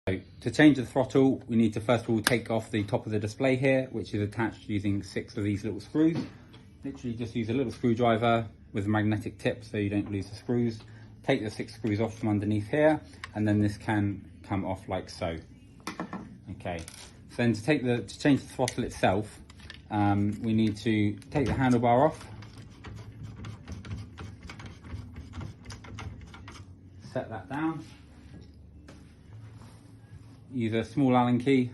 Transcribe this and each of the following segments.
So to change the throttle, we need to first of all take off the top of the display here, which is attached using 6 of these little screws. Literally just use a little screwdriver with a magnetic tip so you don't lose the screws. Take the 6 screws off from underneath here, and then this can come off like so. Okay, so then to change the throttle itself, we need to take the handlebar off, set that down, use a small Allen key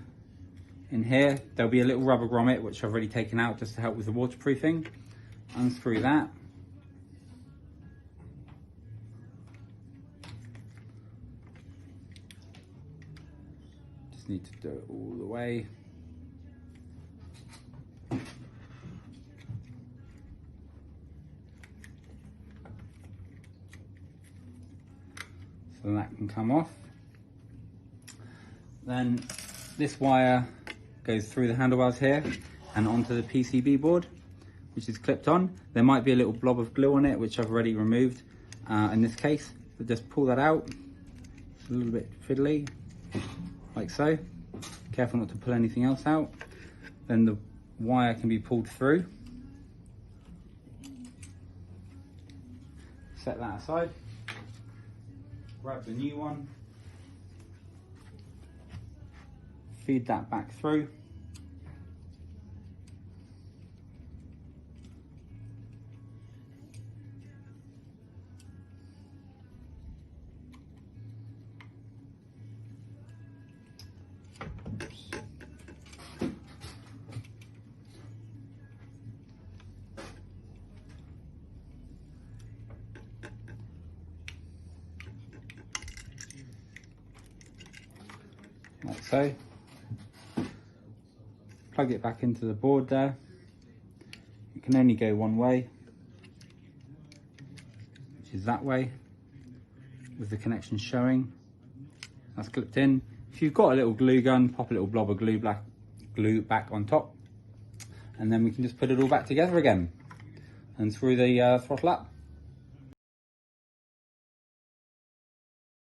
in here. There'll be a little rubber grommet which I've already taken out just to help with the waterproofing. Unscrew that. Just need to do it all the way. So that can come off. Then this wire goes through the handlebars here and onto the PCB board, which is clipped on. There might be a little blob of glue on it, which I've already removed in this case, but just pull that out. It's a little bit fiddly, like so. Careful not to pull anything else out. Then the wire can be pulled through. Set that aside. Grab the new one. Feed that back through. Like so. Plug it back into the board there. It can only go one way, which is that way, with the connection showing. That's clipped in. If you've got a little glue gun, pop a little blob of glue back on top, and then we can just put it all back together again and screw the throttle up.